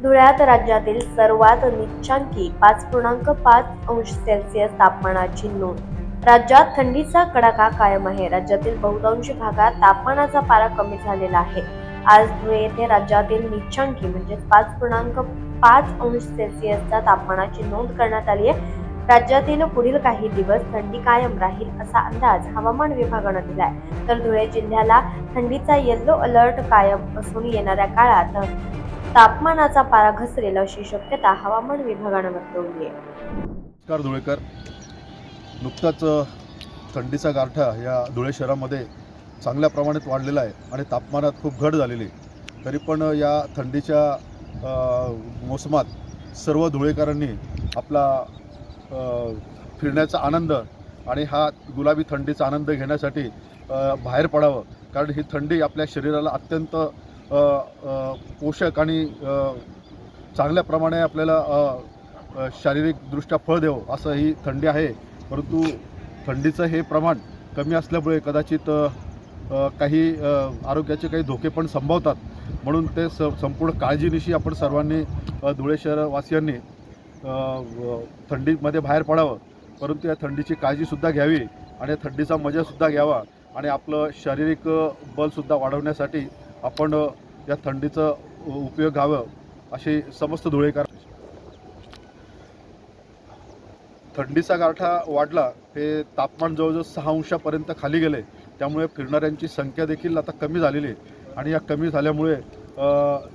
धुळ्यात राज्यातील सर्वात नीचांकी 5.5 अंश सेल्सिअस तापमानाची नोंद। राज्यात थंडीचा कडाका कायम आहे। राज्यातील बहुतांश भागात तापमानाचा पारा कमी झालेला आहे। आज धुळे येथे राज्यातील नीचांकी म्हणजे 5.5 अंश सेल्सिअसच्या तापमानाची नोंद करण्यात आली आहे। राज्यातील पुढील काही दिवस थंडी कायम राहील असा अंदाज हवामान विभागाने दिलाय। तर धुळे जिल्ह्याला थंडीचा येलो अलर्ट कायम असून येणाऱ्या काळात तापमानाचा पारा घसरेल अशी शक्यता हवामान विभागाने वर्तवली आहे। नमस्कार धुळेकर, नुकताच थंडीचा गारठा या धुळे शहरामध्ये चांगल्या प्रमाणात वाढलेला आहे आणि तापमानात खूप घट झालेली आहे। तरी पण या थंडीच्या मोसमात सर्व धुळेकरांनी आपला फिरण्याचा आनंद आणि हा गुलाबी थंडीचा आनंद घेण्यासाठी बाहेर पडावं, कारण ही थंडी आपल्या शरीराला अत्यंत पोषक आणि चांगल्या प्रमाणे आपल्याला शारीरिकदृष्ट्या फळ द्यावं असं ही थंडी आहे। परंतु थंडीचं हे प्रमाण कमी असल्यामुळे कदाचित काही आरोग्याचे काही धोके पण संभवतात, म्हणून ते संपूर्ण काळजीनिशी आपण सर्वांनी धुळे शहरवासियांनी थंडीमध्ये बाहेर पडावं। परंतु या थंडीची काळजीसुद्धा घ्यावी आणि या थंडीचा मजासुद्धा घ्यावा आणि आपलं शारीरिक बलसुद्धा वाढवण्यासाठी आपण या थंडीचं उपयोग घ्यावं अशी समस्त धुळेकर। थंडीचा गारठा वाढला, हे तापमान जवळजवळ 6 अंशापर्यंत खाली गेले, त्यामुळे फिरणाऱ्यांची संख्या देखील आता कमी झालेली आहे आणि या कमी झाल्यामुळे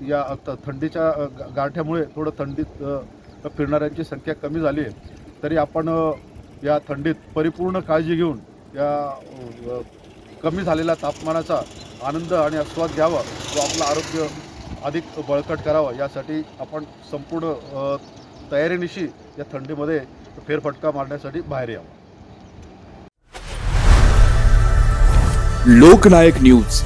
या थंडीच्या गारठ्यामुळे थोडं थंडीत फिरणाऱ्यांची संख्या कमी झाली आहे। तरी आपण या थंडीत परिपूर्ण काळजी घेऊन या कमी झालेल्या तापमानाचा आनंद आणि आस्वाद घ्यावा व आपलं आरोग्य अधिक बळकट करावं, यासाठी आपण संपूर्ण तयारीनिशी या थंडीमध्ये फेरफटका मारण्यासाठी बाहेर यावं। लोकनायक न्यूज